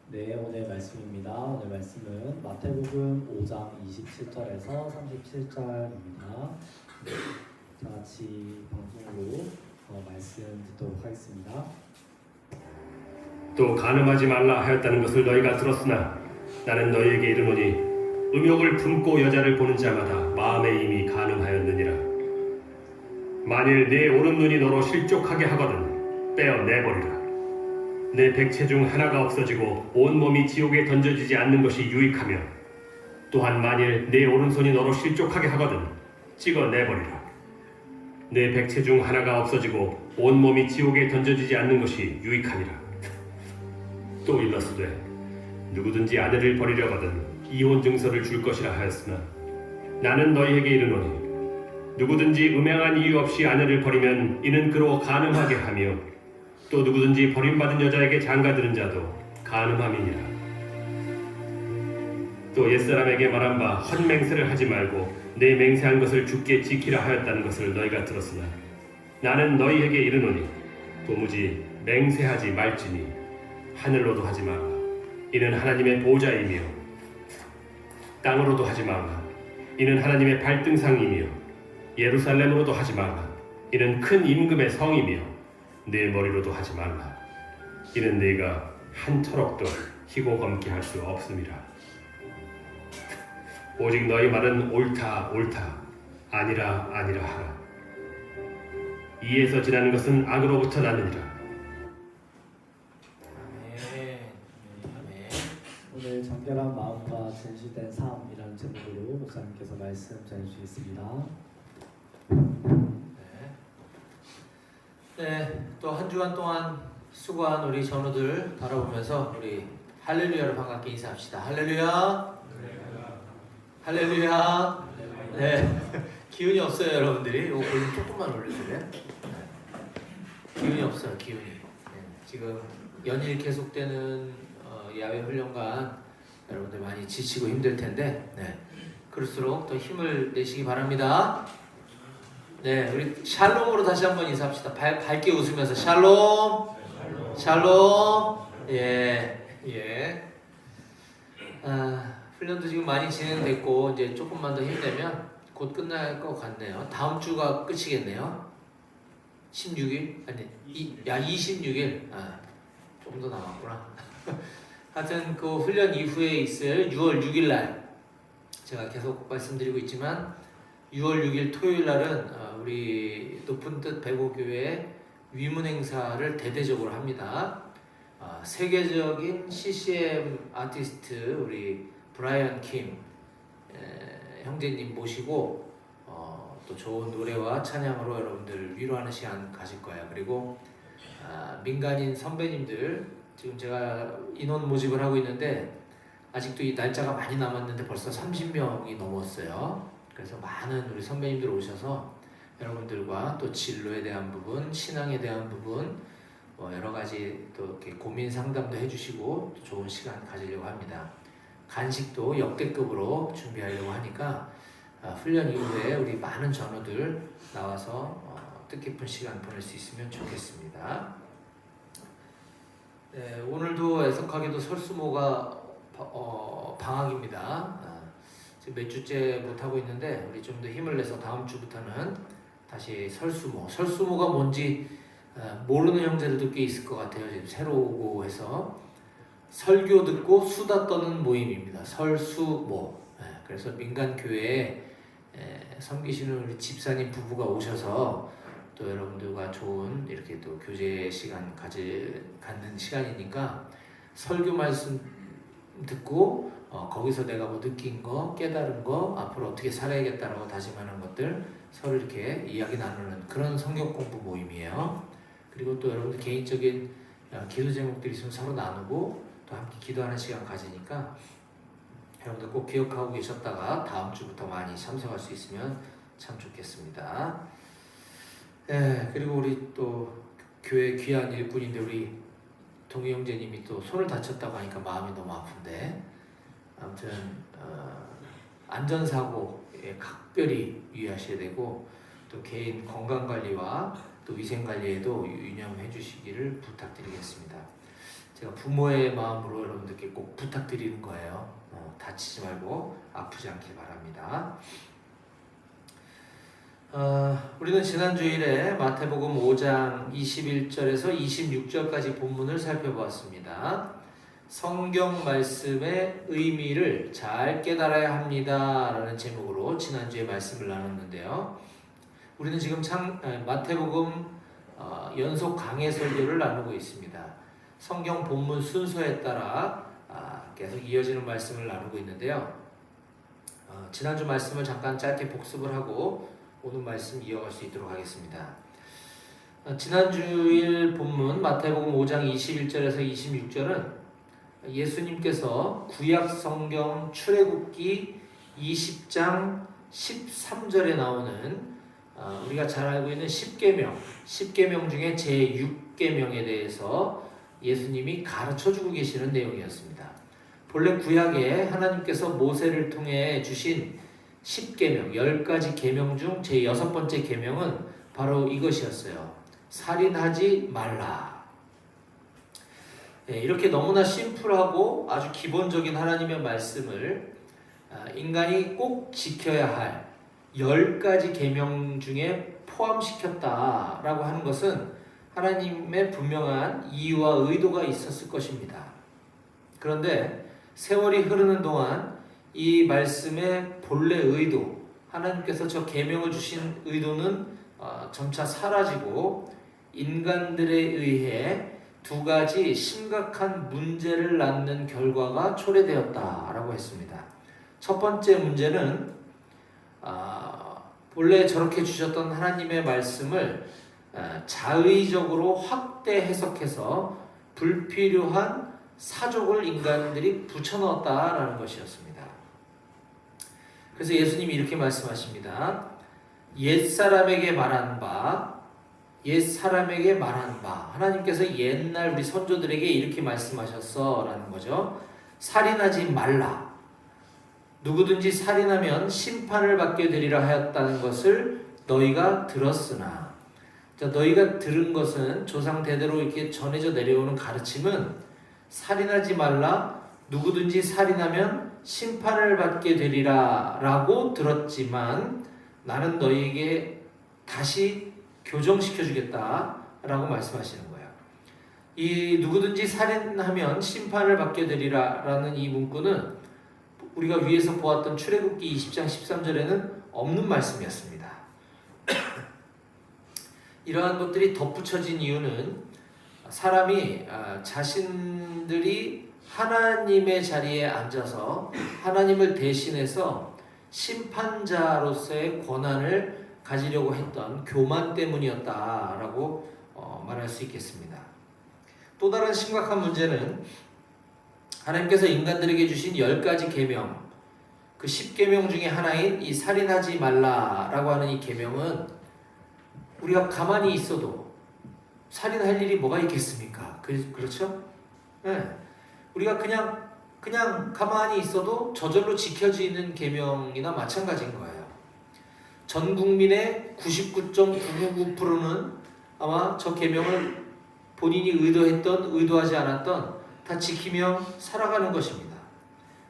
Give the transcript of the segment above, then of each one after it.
네, 오늘 말씀입니다. 오늘 말씀은 마태복음 5장 27절에서 37절입니다. 네, 다 같이 방송으로 말씀 듣도록 하겠습니다. 또 간음하지 말라 하였다는 것을 너희가 들었으나 나는 너희에게 이르노니 음욕을 품고 여자를 보는 자마다 마음에 이미 간음하였느니라. 만일 네 오른 눈이 너로 실족하게 하거든 빼어내버리라. 내 백체 중 하나가 없어지고 온몸이 지옥에 던져지지 않는 것이 유익하며 또한 만일 내 오른손이 너로 실족하게 하거든 찍어내버리라. 내 백체 중 하나가 없어지고 온몸이 지옥에 던져지지 않는 것이 유익하니라. 또 일렀으되 누구든지 아내를 버리려거든 이혼 증서를 줄 것이라 하였으나 나는 너희에게 이르노니 누구든지 음행한 이유 없이 아내를 버리면 이는 그로 간음하게 하며 또 누구든지 버림받은 여자에게 장가드는 자도 간음함이니라. 또 옛사람에게 말한 바 헛맹세를 하지 말고 내 맹세한 것을 주께 지키라 하였다는 것을 너희가 들었으나 나는 너희에게 이르노니 도무지 맹세하지 말지니 하늘로도 하지 말라. 이는 하나님의 보좌이며 땅으로도 하지 말라. 이는 하나님의 발등상이며 예루살렘으로도 하지 말라. 이는 큰 임금의 성이며 내 머리로도 하지 말라. 이는 네가 한 터럭도 희고 검게 할 수 없음이라. 오직 너희 말은 옳다 옳다 아니라 아니라 하라. 이에서 지나는 것은 악으로부터 나느니라. 오늘 정결한 마음과 진실된 삶이라는 제목으로 목사님께서 말씀 전해주시겠습니다. 네, 또 한 주간 동안 수고한 우리 전우들 바라보면서 우리 할렐루야로 반갑게 인사합시다. 할렐루야. 할렐루야. 네, 기운이 없어요 여러분들이. 이거 볼륨 조금만 올려줄래요? 네. 기운이 없어요, 기운이. 네, 지금 연일 계속되는 야외 훈련관 여러분들 많이 지치고 힘들 텐데, 네, 그럴수록 더 힘을 내시기 바랍니다. 네, 우리 샬롬으로 다시 한번 인사합시다. 밝게 웃으면서 샬롬, 샬롬. 예. 훈련도 지금 많이 진행됐고 이제 조금만 더 힘내면 곧 끝날 것 같네요. 다음 주가 끝이겠네요. 16일? 아니, 26일. 조금 더 남았구나. 하여튼 그 훈련 이후에 있을 6월 6일 날 제가 계속 말씀드리고 있지만 6월 6일 토요일 날은 우리 높은 뜻 배고교회 위문 행사를 대대적으로 합니다. 세계적인 CCM 아티스트 우리 브라이언 킴 형제님 모시고 또 좋은 노래와 찬양으로 여러분들 위로하는 시간 가질 거예요. 그리고 민간인 선배님들 지금 제가 인원 모집을 하고 있는데 아직도 이 날짜가 많이 남았는데 벌써 30명이 넘었어요. 그래서 많은 우리 선배님들 오셔서 여러분들과 또 진로에 대한 부분, 신앙에 대한 부분, 여러 가지 또 이렇게 고민 상담도 해주시고 또 좋은 시간 가지려고 합니다. 간식도 역대급으로 준비하려고 하니까 훈련 이후에 우리 많은 전우들 나와서 뜻깊은 시간 보낼 수 있으면 좋겠습니다. 네, 오늘도 애석하게도 설수모가 방학입니다. 지금 몇 주째 못하고 있는데 우리 좀 더 힘을 내서 다음 주부터는 다시 설수모가 뭔지 모르는 형제들도 꽤 있을 것 같아요. 지금 새로 오고 해서 설교 듣고 수다 떠는 모임입니다. 설수모. 그래서 민간교회에 섬기시는 우리 집사님 부부가 오셔서 또 여러분들과 좋은 이렇게 또 교제 시간 갖는 시간이니까 설교 말씀 듣고 거기서 내가 뭐 느낀 거, 깨달은 거, 앞으로 어떻게 살아야겠다라고 다짐하는 것들 서로 이렇게 이야기 나누는 그런 성경 공부 모임이에요. 그리고 또 여러분들 개인적인 기도 제목들이 있으면 서로 나누고 또 함께 기도하는 시간 가지니까 여러분들 꼭 기억하고 계셨다가 다음 주부터 많이 참석할 수 있으면 참 좋겠습니다. 네, 그리고 우리 또 교회 귀한 일꾼인데 우리 동희 형제님이 또 손을 다쳤다고 하니까 마음이 너무 아픈데 아무튼 안전사고에 각별히 유의하셔야 되고 또 개인 건강관리와 또 위생관리에도 유념해 주시기를 부탁드리겠습니다. 제가 부모의 마음으로 여러분들께 꼭 부탁드리는 거예요. 다치지 말고 아프지 않길 바랍니다. 우리는 지난 주일에 마태복음 5장 21절에서 26절까지 본문을 살펴보았습니다. 성경 말씀의 의미를 잘 깨달아야 합니다 라는 제목으로 지난주에 말씀을 나눴는데요. 우리는 지금 마태복음 연속 강해 설교를 나누고 있습니다. 성경 본문 순서에 따라 계속 이어지는 말씀을 나누고 있는데요. 지난주 말씀을 잠깐 짧게 복습을 하고 오늘 말씀 이어갈 수 있도록 하겠습니다. 지난주일 본문 마태복음 5장 21절에서 26절은 예수님께서 구약 성경 출애굽기 20장 13절에 나오는 우리가 잘 알고 있는 10계명 중에 제6계명에 대해서 예수님이 가르쳐주고 계시는 내용이었습니다. 본래 구약에 하나님께서 모세를 통해 주신 10계명, 10가지 계명 중 제6번째 계명은 바로 이것이었어요. 살인하지 말라. 이렇게 너무나 심플하고 아주 기본적인 하나님의 말씀을 인간이 꼭 지켜야 할 10가지 계명 중에 포함시켰다라고 하는 것은 하나님의 분명한 이유와 의도가 있었을 것입니다. 그런데 세월이 흐르는 동안 이 말씀의 본래 의도, 하나님께서 저 계명을 주신 의도는 점차 사라지고 인간들에 의해 두 가지 심각한 문제를 낳는 결과가 초래되었다라고 했습니다. 첫 번째 문제는 본래 저렇게 주셨던 하나님의 말씀을 자의적으로 확대 해석해서 불필요한 사족을 인간들이 붙여넣었다라는 것이었습니다. 그래서 예수님이 이렇게 말씀하십니다. 옛사람에게 말한 바 하나님께서 옛날 우리 선조들에게 이렇게 말씀하셨어 라는 거죠. 살인하지 말라. 누구든지 살인하면 심판을 받게 되리라 하였다는 것을 너희가 들었으나, 자, 너희가 들은 것은 조상 대대로 이렇게 전해져 내려오는 가르침은 살인하지 말라, 누구든지 살인하면 심판을 받게 되리라 라고 들었지만 나는 너희에게 다시 교정시켜 주겠다 라고 말씀하시는 거예요. 이 누구든지 살인하면 심판을 받게 되리라 라는 이 문구는 우리가 위에서 보았던 출애굽기 20장 13절에는 없는 말씀이었습니다. 이러한 것들이 덧붙여진 이유는 사람이 자신들이 하나님의 자리에 앉아서 하나님을 대신해서 심판자로서의 권한을 가지려고 했던 교만 때문이었다라고 말할 수 있겠습니다. 또 다른 심각한 문제는 하나님께서 인간들에게 주신 10가지 계명, 그 10계명 중에 하나인 이 살인하지 말라라고 하는 이 계명은 우리가 가만히 있어도 살인할 일이 뭐가 있겠습니까? 그렇죠? 네. 우리가 그냥 가만히 있어도 저절로 지켜지는 계명이나 마찬가지인 거예요. 전 국민의 99.999%는 아마 저 계명을 본인이 의도했던 의도하지 않았던 다 지키며 살아가는 것입니다.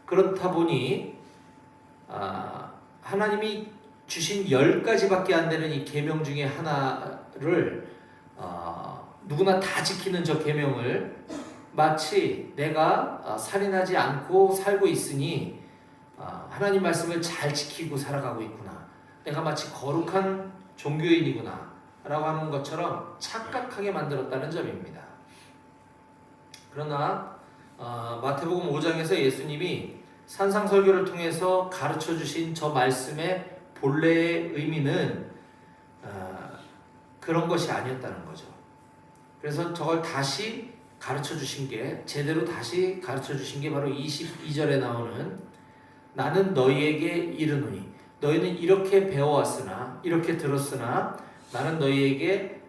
그렇다 보니 하나님이 주신 10가지밖에 안 되는 이 계명 중에 하나를 누구나 다 지키는 저 계명을 마치 내가 살인하지 않고 살고 있으니 하나님 말씀을 잘 지키고 살아가고 있구나, 내가 마치 거룩한 종교인이구나 라고 하는 것처럼 착각하게 만들었다는 점입니다. 그러나 마태복음 5장에서 예수님이 산상설교를 통해서 가르쳐주신 저 말씀의 본래의 의미는 그런 것이 아니었다는 거죠. 그래서 저걸 다시 가르쳐주신 게, 제대로 다시 가르쳐주신 게 바로 22절에 나오는 나는 너희에게 이르노니, 너희는 이렇게 배워왔으나, 이렇게 들었으나 나는 너희에게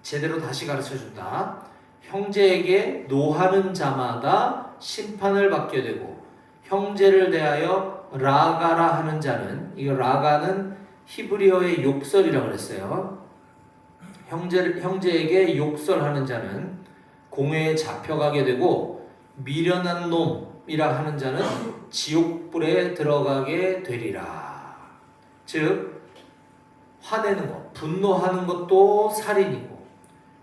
제대로 다시 가르쳐준다. 형제에게 노하는 자마다 심판을 받게 되고 형제를 대하여 라가라 하는 자는, 이 라가는 히브리어의 욕설이라고 그랬어요. 형제에게 욕설하는 자는 공회에 잡혀가게 되고 미련한 놈이라 하는 자는 지옥불에 들어가게 되리라. 즉 화내는 것, 분노하는 것도 살인이고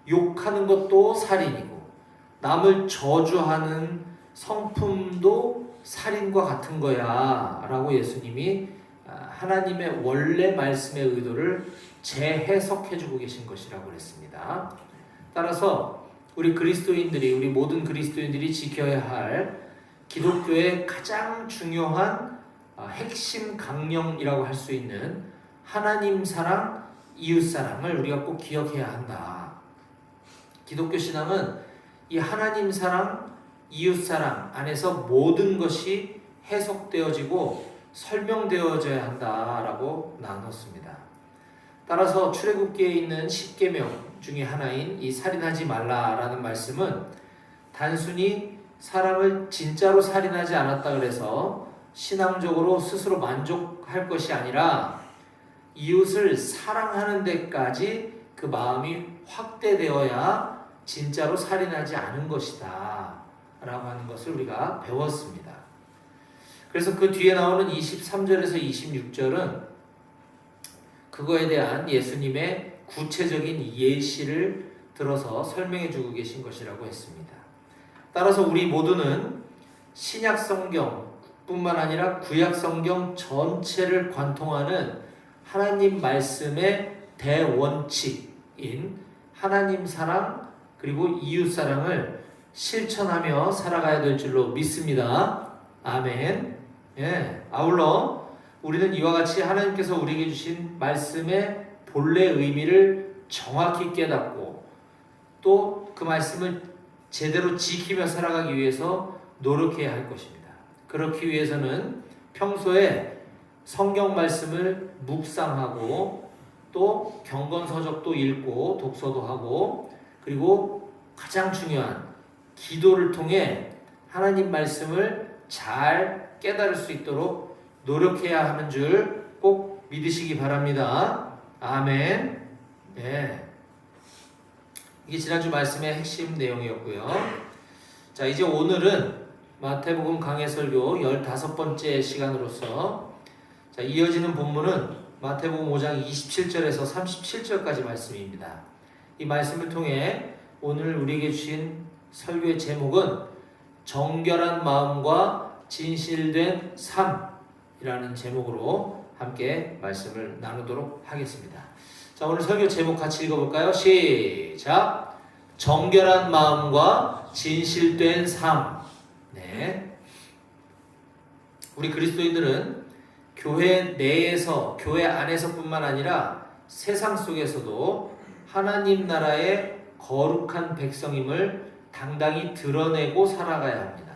욕하는 것도 살인이고 남을 저주하는 성품도 살인과 같은 거야 라고 예수님이 하나님의 원래 말씀의 의도를 재해석해 주고 계신 것이라고 그랬습니다. 따라서 우리 그리스도인들이, 우리 모든 그리스도인들이 지켜야 할 기독교의 가장 중요한 핵심 강령이라고 할 수 있는 하나님 사랑, 이웃 사랑을 우리가 꼭 기억해야 한다. 기독교 신앙은 이 하나님 사랑, 이웃 사랑 안에서 모든 것이 해석되어지고 설명되어져야 한다라고 나눴습니다. 따라서 출애굽기에 있는 10계명 중에 하나인 이 살인하지 말라라는 말씀은 단순히 사람을 진짜로 살인하지 않았다 그래서 신앙적으로 스스로 만족할 것이 아니라 이웃을 사랑하는 데까지 그 마음이 확대되어야 진짜로 살인하지 않은 것이다 라고 하는 것을 우리가 배웠습니다. 그래서 그 뒤에 나오는 23절에서 26절은 그거에 대한 예수님의 구체적인 예시를 들어서 설명해 주고 계신 것이라고 했습니다. 따라서 우리 모두는 신약 성경뿐만 아니라 구약 성경 전체를 관통하는 하나님 말씀의 대원칙인 하나님 사랑 그리고 이웃 사랑을 실천하며 살아가야 될 줄로 믿습니다. 아멘. 예. 아울러 우리는 이와 같이 하나님께서 우리에게 주신 말씀의 본래 의미를 정확히 깨닫고 또 그 말씀을 제대로 지키며 살아가기 위해서 노력해야 할 것입니다. 그렇기 위해서는 평소에 성경 말씀을 묵상하고 또 경건서적도 읽고 독서도 하고 그리고 가장 중요한 기도를 통해 하나님 말씀을 잘 깨달을 수 있도록 노력해야 하는 줄 꼭 믿으시기 바랍니다. 아멘. 네. 이게 지난주 말씀의 핵심 내용이었고요. 자, 이제 오늘은 마태복음 강해 설교 15번째 시간으로서 자, 이어지는 본문은 마태복음 5장 27절에서 37절까지 말씀입니다. 이 말씀을 통해 오늘 우리에게 주신 설교의 제목은 정결한 마음과 진실된 삶이라는 제목으로 함께 말씀을 나누도록 하겠습니다. 자, 오늘 설교 제목 같이 읽어볼까요? 시작! 정결한 마음과 진실된 삶. 네. 우리 그리스도인들은 교회 내에서, 교회 안에서뿐만 아니라 세상 속에서도 하나님 나라의 거룩한 백성임을 당당히 드러내고 살아가야 합니다.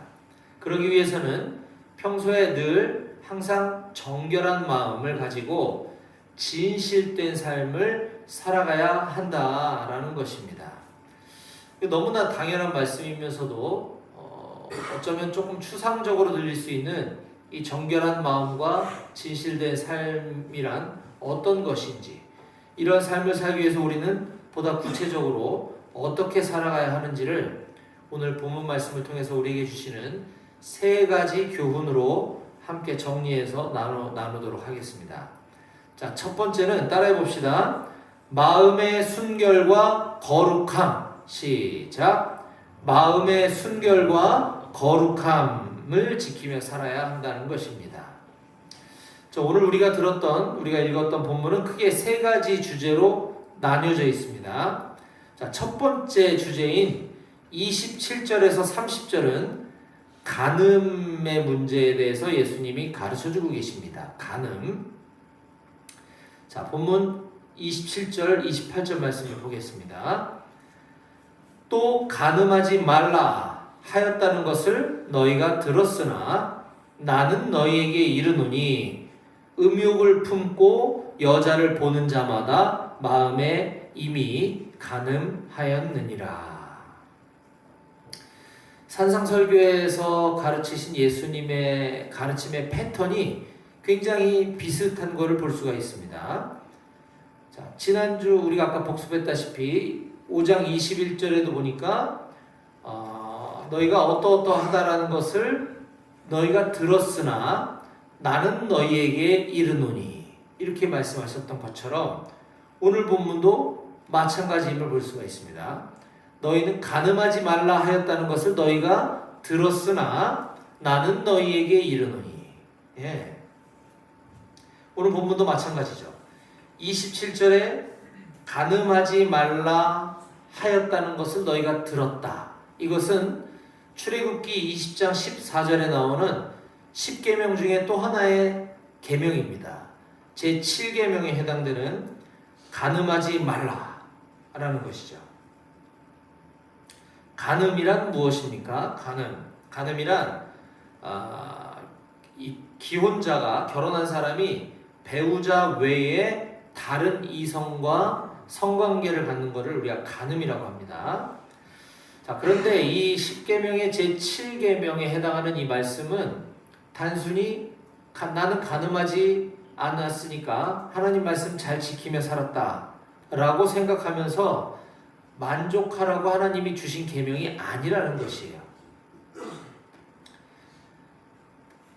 그러기 위해서는 평소에 늘 항상 정결한 마음을 가지고 진실된 삶을 살아가야 한다라는 것입니다. 너무나 당연한 말씀이면서도 어쩌면 조금 추상적으로 들릴 수 있는 이 정결한 마음과 진실된 삶이란 어떤 것인지, 이런 삶을 살기 위해서 우리는 보다 구체적으로 어떻게 살아가야 하는지를 오늘 본문 말씀을 통해서 우리에게 주시는 세 가지 교훈으로 함께 정리해서 나누도록 하겠습니다. 자, 첫 번째는 따라해 봅시다. 마음의 순결과 거룩함. 시작. 마음의 순결과 거룩함을 지키며 살아야 한다는 것입니다. 자, 오늘 우리가 읽었던 본문은 크게 세 가지 주제로 나뉘어져 있습니다. 자, 첫 번째 주제인 27절에서 30절은 간음의 문제에 대해서 예수님이 가르쳐주고 계십니다. 간음. 자, 본문 27절, 28절 말씀을 보겠습니다. 또 간음하지 말라 하였다는 것을 너희가 들었으나 나는 너희에게 이르노니 음욕을 품고 여자를 보는 자마다 마음에 이미 간음하였느니라. 산상설교에서 가르치신 예수님의 가르침의 패턴이 굉장히 비슷한 것을 볼 수가 있습니다. 자, 지난주 우리가 아까 복습했다시피 5장 21절에도 보니까 너희가 어떠어떠하다라는 것을 너희가 들었으나 나는 너희에게 이르노니 이렇게 말씀하셨던 것처럼 오늘 본문도 마찬가지임을 볼 수가 있습니다. 너희는 간음하지 말라 하였다는 것을 너희가 들었으나 나는 너희에게 이르노니. 예. 오늘 본문도 마찬가지죠. 27절에 간음하지 말라 하였다는 것을 너희가 들었다. 이것은 출애굽기 20장 14절에 나오는 10계명 중에 또 하나의 계명입니다. 제7계명에 해당되는 간음하지 말라라는 것이죠. 간음이란 무엇입니까? 간음이란 이 기혼자가 결혼한 사람이 배우자 외에 다른 이성과 성관계를 갖는 것을 우리가 간음이라고 합니다. 자, 그런데 이 10계명의 제7계명에 해당하는 이 말씀은 단순히 나는 간음하지 않았으니까 하나님 말씀 잘 지키며 살았다 라고 생각하면서 만족하라고 하나님이 주신 계명이 아니라는 것이에요.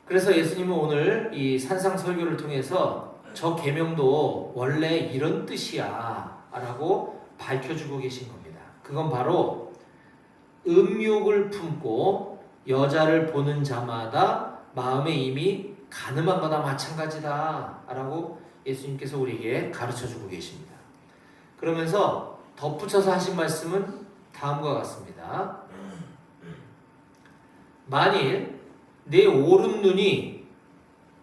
그래서 예수님은 오늘 이 산상설교를 통해서 저 계명도 원래 이런 뜻이야 라고 밝혀주고 계신 겁니다. 그건 바로 음욕을 품고 여자를 보는 자마다 마음에 이미 간음한 거나 마찬가지다 라고 예수님께서 우리에게 가르쳐주고 계십니다. 그러면서 덧붙여서 하신 말씀은 다음과 같습니다. 만일 내 오른눈이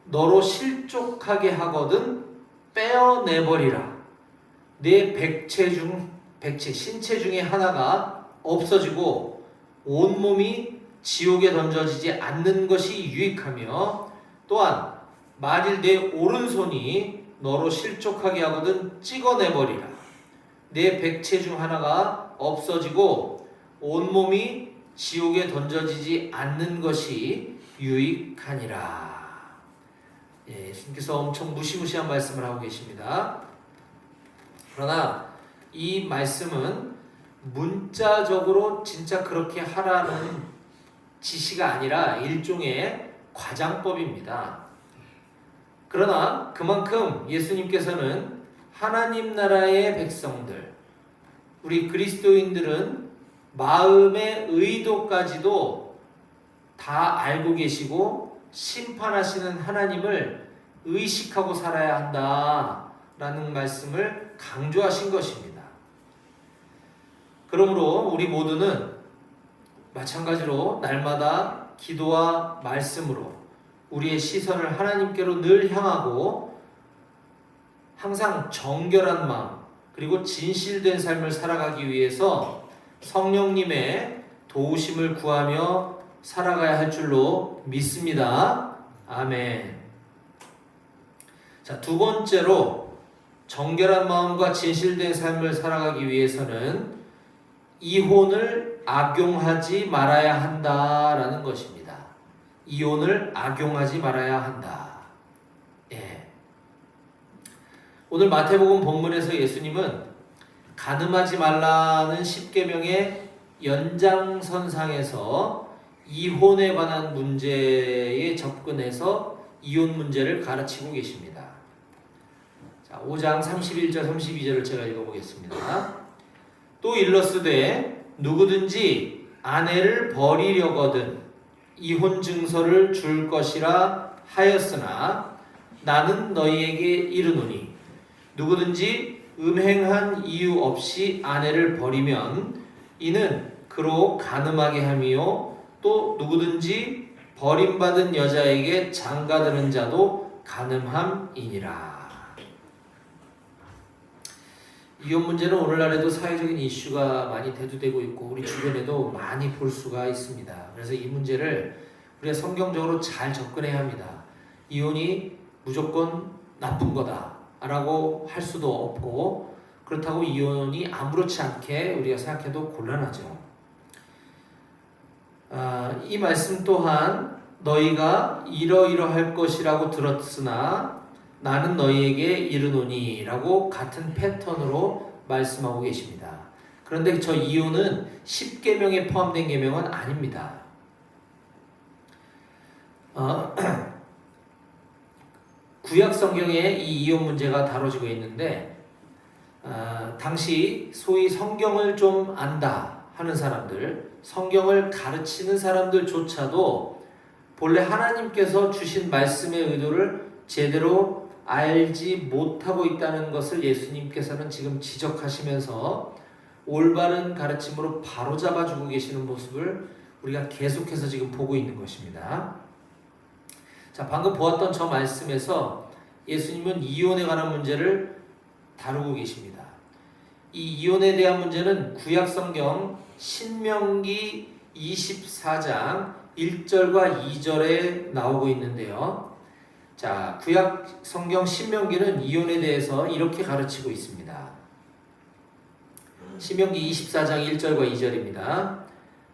너로 실족하게 하거든 빼어내버리라. 내 신체 중에 하나가 없어지고 온몸이 지옥에 던져지지 않는 것이 유익하며 또한 만일 내 오른손이 너로 실족하게 하거든 찍어내버리라. 내 백체 중 하나가 없어지고 온몸이 지옥에 던져지지 않는 것이 유익하니라. 예, 예수님께서 엄청 무시무시한 말씀을 하고 계십니다. 그러나 이 말씀은 문자적으로 진짜 그렇게 하라는 지시가 아니라 일종의 과장법입니다. 그러나 그만큼 예수님께서는 하나님 나라의 백성들, 우리 그리스도인들은 마음의 의도까지도 다 알고 계시고 심판하시는 하나님을 의식하고 살아야 한다라는 말씀을 강조하신 것입니다. 그러므로 우리 모두는 마찬가지로 날마다 기도와 말씀으로 우리의 시선을 하나님께로 늘 향하고 항상 정결한 마음 그리고 진실된 삶을 살아가기 위해서 성령님의 도우심을 구하며 살아가야 할 줄로 믿습니다. 아멘. 자, 두 번째로 정결한 마음과 진실된 삶을 살아가기 위해서는 이혼을 악용하지 말아야 한다라는 것입니다. 이혼을 악용하지 말아야 한다. 예. 오늘 마태복음 본문에서 예수님은 간음하지 말라는 10계명의 연장선상에서 이혼에 관한 문제에 접근해서 이혼 문제를 가르치고 계십니다. 자, 5장 31절 32절을 제가 읽어보겠습니다. 또 일러스되 누구든지 아내를 버리려거든 이혼 증서를 줄 것이라 하였으나 나는 너희에게 이르노니 누구든지 음행한 이유 없이 아내를 버리면 이는 그로 간음하게 함이요 또 누구든지 버림받은 여자에게 장가드는 자도 간음함이니라. 이혼 문제는 오늘날에도 사회적인 이슈가 많이 대두되고 있고 우리 주변에도 많이 볼 수가 있습니다. 그래서 이 문제를 우리가 성경적으로 잘 접근해야 합니다. 이혼이 무조건 나쁜 거다라고 할 수도 없고 그렇다고 이혼이 아무렇지 않게 우리가 생각해도 곤란하죠. 이 말씀 또한 너희가 이러이러할 것이라고 들었으나 나는 너희에게 이르노니 라고 같은 패턴으로 말씀하고 계십니다. 그런데 저 이혼은 10계명에 포함된 계명은 아닙니다. 구약 성경에 이 이혼 문제가 다뤄지고 있는데 당시 소위 성경을 좀 안다 하는 사람들, 성경을 가르치는 사람들조차도 본래 하나님께서 주신 말씀의 의도를 제대로 알지 못하고 있다는 것을 예수님께서는 지금 지적하시면서 올바른 가르침으로 바로잡아주고 계시는 모습을 우리가 계속해서 지금 보고 있는 것입니다. 자, 방금 보았던 저 말씀에서 예수님은 이혼에 관한 문제를 다루고 계십니다. 이 이혼에 대한 문제는 구약 성경 신명기 24장 1절과 2절에 나오고 있는데요. 자, 구약 성경 신명기는 이혼에 대해서 이렇게 가르치고 있습니다. 신명기 24장 1절과 2절입니다.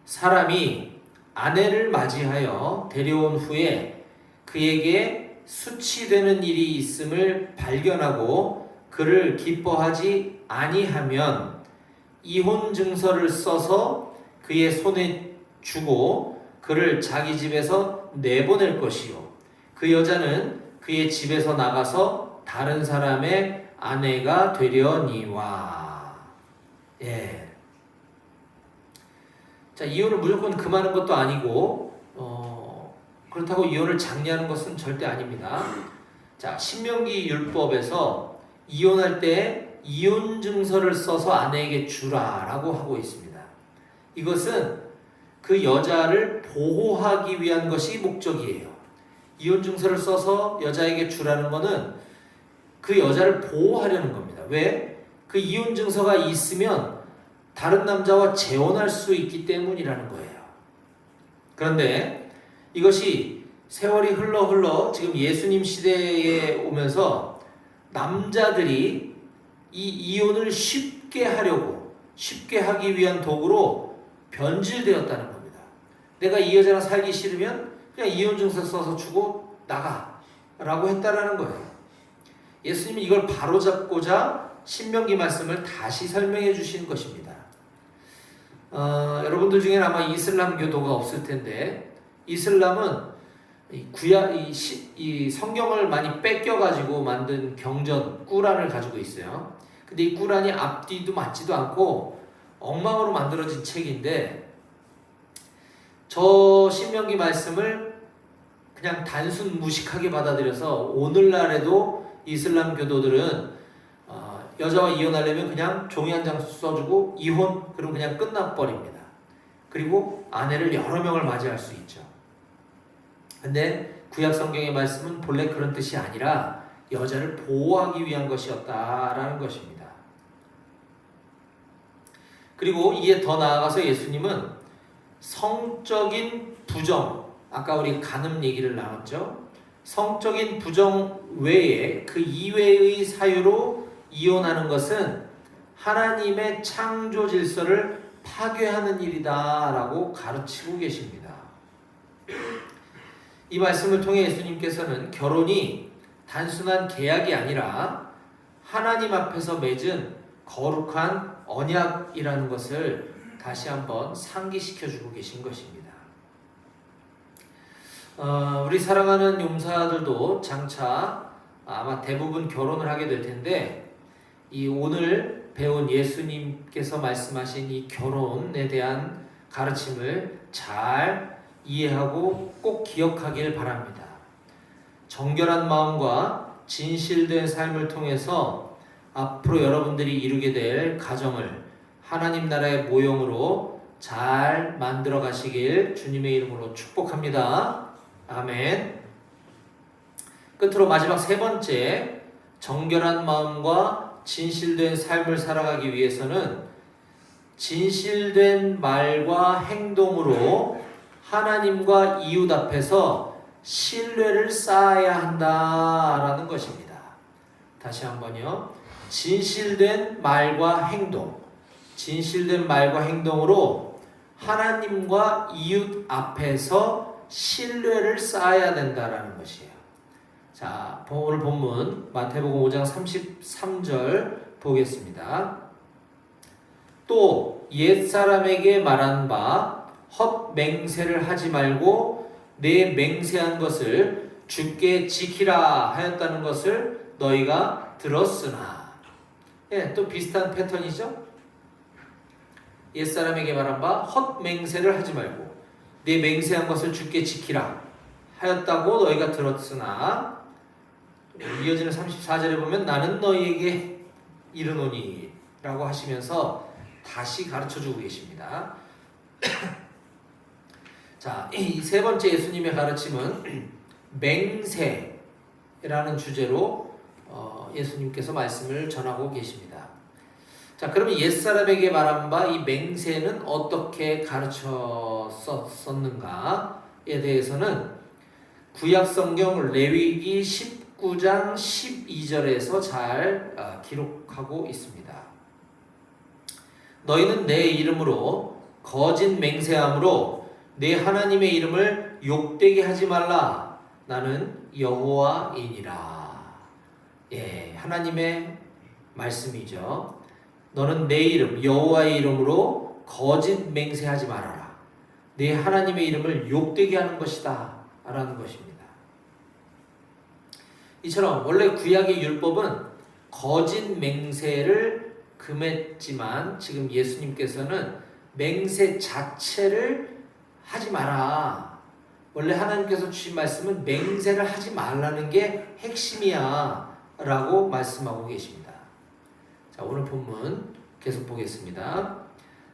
사람이 아내를 맞이하여 데려온 후에 그에게 수치되는 일이 있음을 발견하고 그를 기뻐하지 아니하면 이혼 증서를 써서 그의 손에 주고 그를 자기 집에서 내보낼 것이요 그 여자는 그의 집에서 나가서 다른 사람의 아내가 되려니와. 예. 자, 이혼을 무조건 금하는 것도 아니고 그렇다고 이혼을 장려하는 것은 절대 아닙니다. 자, 신명기 율법에서 이혼할 때 이혼 증서를 써서 아내에게 주라라고 하고 있습니다. 이것은 그 여자를 보호하기 위한 것이 목적이에요. 이혼 증서를 써서 여자에게 주라는 것은 그 여자를 보호하려는 겁니다. 왜? 그 이혼 증서가 있으면 다른 남자와 재혼할 수 있기 때문이라는 거예요. 그런데 이것이 세월이 흘러 지금 예수님 시대에 오면서 남자들이 이 이혼을 쉽게 하기 위한 도구로 변질되었다는 겁니다. 내가 이 여자랑 살기 싫으면 그냥 이혼 증서 써서 주고 나가라고 했다라는 거예요. 예수님이 이걸 바로잡고자 신명기 말씀을 다시 설명해 주신 것입니다. 여러분들 중에는 아마 이슬람 교도가 없을 텐데 이슬람은 이 성경을 많이 뺏겨가지고 만든 경전 꾸란을 가지고 있어요. 근데 이 꾸란이 앞뒤도 맞지도 않고 엉망으로 만들어진 책인데 저 신명기 말씀을 그냥 단순 무식하게 받아들여서 오늘날에도 이슬람 교도들은 여자와 이혼하려면 그냥 종이 한 장 써주고 이혼 그러면 그냥 끝나버립니다. 그리고 아내를 여러 명을 맞이할 수 있죠. 근데 구약 성경의 말씀은 본래 그런 뜻이 아니라 여자를 보호하기 위한 것이었다라는 것입니다. 그리고 이에 더 나아가서 예수님은 성적인 부정, 아까 우리 간음 얘기를 나눴죠. 성적인 부정 외에 그 이외의 사유로 이혼하는 것은 하나님의 창조 질서를 파괴하는 일이다라고 가르치고 계십니다. 이 말씀을 통해 예수님께서는 결혼이 단순한 계약이 아니라 하나님 앞에서 맺은 거룩한 언약이라는 것을 다시 한번 상기시켜주고 계신 것입니다. 우리 사랑하는 용사들도 장차 아마 대부분 결혼을 하게 될 텐데 이 오늘 배운 예수님께서 말씀하신 이 결혼에 대한 가르침을 잘 이해하고 꼭 기억하길 바랍니다. 정결한 마음과 진실된 삶을 통해서 앞으로 여러분들이 이루게 될 가정을 하나님 나라의 모형으로 잘 만들어 가시길 주님의 이름으로 축복합니다. 아멘. 끝으로 마지막 세 번째, 정결한 마음과 진실된 삶을 살아가기 위해서는 진실된 말과 행동으로 하나님과 이웃 앞에서 신뢰를 쌓아야 한다라는 것입니다. 다시 한번요. 진실된 말과 행동, 진실된 말과 행동으로 하나님과 이웃 앞에서 신뢰를 쌓아야 된다라는 것이에요. 자, 오늘 본문 마태복음 5장 33절 보겠습니다. 또 옛사람에게 말한 바 헛맹세를 하지 말고 내 맹세한 것을 주께 지키라 하였다는 것을 너희가 들었으나. 예, 또 비슷한 패턴이죠. 옛사람에게 말한 바 헛맹세를 하지 말고 내 맹세한 것을 주께 지키라 하였다고 너희가 들었으나, 이어지는 34절에 보면 나는 너희에게 이르노니 라고 하시면서 다시 가르쳐주고 계십니다. 자, 이 세 번째 예수님의 가르침은 맹세라는 주제로 예수님께서 말씀을 전하고 계십니다. 자, 그러면 옛사람에게 말한 바 이 맹세는 어떻게 가르쳤었는가에 대해서는 구약성경 레위기 19장 12절에서 잘 기록하고 있습니다. 너희는 내 이름으로 거짓 맹세함으로 내 하나님의 이름을 욕되게 하지 말라. 나는 여호와이니라. 예, 하나님의 말씀이죠. 너는 내 이름 여호와의 이름으로 거짓 맹세하지 말아라. 내 하나님의 이름을 욕되게 하는 것이다 라는 것입니다. 이처럼 원래 구약의 율법은 거짓 맹세를 금했지만 지금 예수님께서는 맹세 자체를 하지 마라. 원래 하나님께서 주신 말씀은 맹세를 하지 말라는 게 핵심이야 라고 말씀하고 계십니다. 자, 오늘 본문 계속 보겠습니다.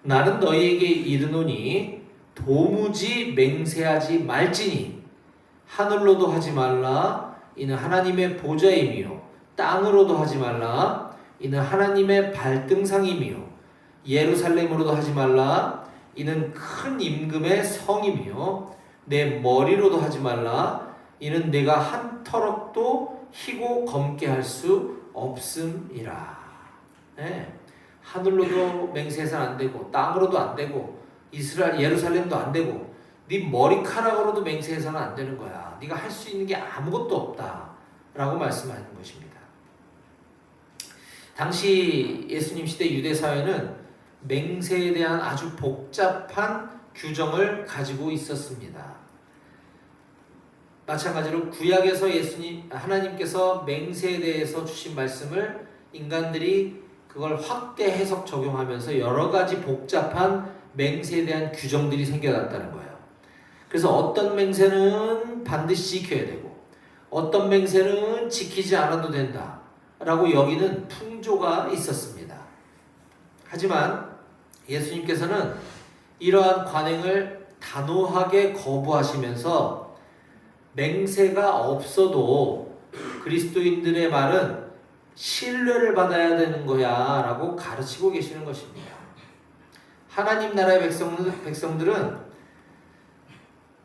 나는 너희에게 이르노니 도무지 맹세하지 말지니 하늘로도 하지 말라. 이는 하나님의 보좌이며 땅으로도 하지 말라. 이는 하나님의 발등상이며 예루살렘으로도 하지 말라. 이는 큰 임금의 성이며 내 머리로도 하지 말라. 이는 내가 한 터럭도 희고 검게 할 수 없음이라. 네. 하늘로도 맹세해서는 안 되고 땅으로도 안 되고 이스라엘 예루살렘도 안 되고 네 머리카락으로도 맹세해서는 안 되는 거야. 네가 할 수 있는 게 아무것도 없다 라고 말씀하는 것입니다. 당시 예수님 시대 유대 사회는 맹세에 대한 아주 복잡한 규정을 가지고 있었습니다. 마찬가지로 구약에서 하나님께서 맹세에 대해서 주신 말씀을 인간들이 그걸 확대 해석 적용하면서 여러 가지 복잡한 맹세에 대한 규정들이 생겨났다는 거예요. 그래서 어떤 맹세는 반드시 지켜야 되고 어떤 맹세는 지키지 않아도 된다 라고 여기는 풍조가 있었습니다. 하지만 예수님께서는 이러한 관행을 단호하게 거부하시면서 맹세가 없어도 그리스도인들의 말은 신뢰를 받아야 되는 거야 라고 가르치고 계시는 것입니다. 하나님 나라의 백성들은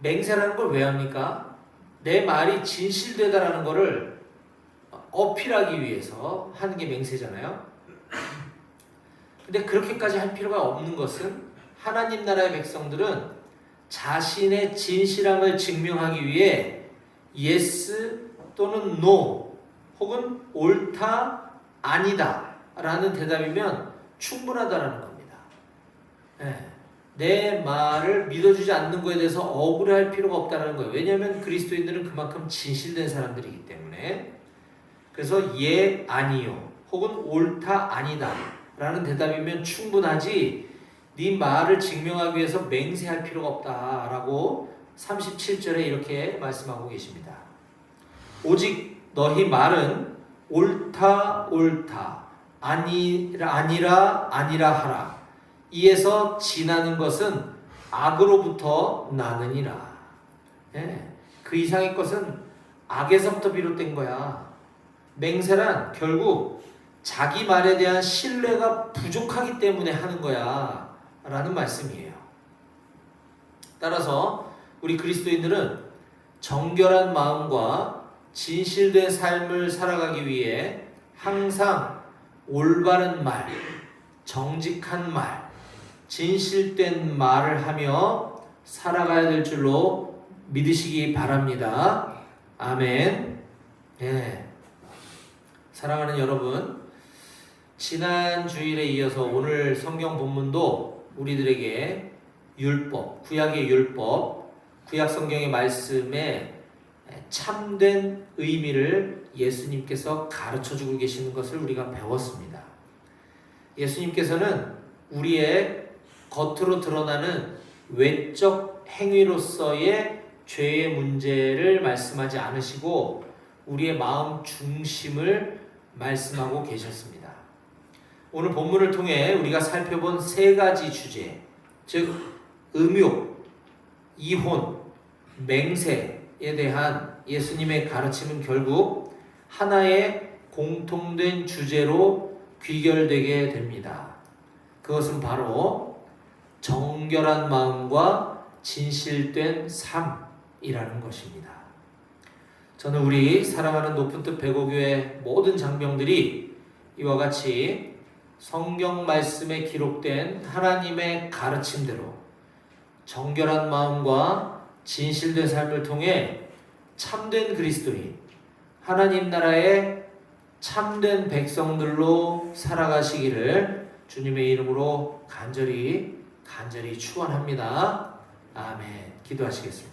맹세라는 걸 왜 합니까? 내 말이 진실되다라는 것을 어필하기 위해서 하는 게 맹세잖아요. 근데 그렇게까지 할 필요가 없는 것은 하나님 나라의 백성들은 자신의 진실함을 증명하기 위해 yes 또는 no 혹은 옳다 아니다 라는 대답이면 충분하다라는 겁니다. 네. 내 말을 믿어주지 않는 것에 대해서 억울해할 필요가 없다는 거예요. 왜냐하면 그리스도인들은 그만큼 진실된 사람들이기 때문에. 그래서 예, 아니요 혹은 옳다, 아니다 라는 대답이면 충분하지 네 말을 증명하기 위해서 맹세할 필요가 없다라고 37절에 이렇게 말씀하고 계십니다. 오직 너희 말은 옳다, 옳다, 아니라 하라. 이에서 지나는 것은 악으로부터 나느니라. 네, 그 이상의 것은 악에서부터 비롯된 거야. 맹세란 결국 자기 말에 대한 신뢰가 부족하기 때문에 하는 거야 라는 말씀이에요. 따라서 우리 그리스도인들은 정결한 마음과 진실된 삶을 살아가기 위해 항상 올바른 말, 정직한 말, 진실된 말을 하며 살아가야 될 줄로 믿으시기 바랍니다. 아멘. 네. 사랑하는 여러분, 지난 주일에 이어서 오늘 성경 본문도 우리들에게 율법, 구약의 율법, 구약 성경의 말씀에 참된 의미를 예수님께서 가르쳐주고 계시는 것을 우리가 배웠습니다. 예수님께서는 우리의 겉으로 드러나는 외적 행위로서의 죄의 문제를 말씀하지 않으시고 우리의 마음 중심을 말씀하고 계셨습니다. 오늘 본문을 통해 우리가 살펴본 세 가지 주제, 즉 음욕, 이혼, 맹세에 대한 예수님의 가르침은 결국 하나의 공통된 주제로 귀결되게 됩니다. 그것은 바로 정결한 마음과 진실된 삶이라는 것입니다. 저는 우리 사랑하는 높은뜻 배고교회 모든 장병들이 이와 같이 성경 말씀에 기록된 하나님의 가르침대로 정결한 마음과 진실된 삶을 통해 참된 그리스도인, 하나님 나라의 참된 백성들로 살아가시기를 주님의 이름으로 간절히 축원합니다. 아멘. 기도하시겠습니다.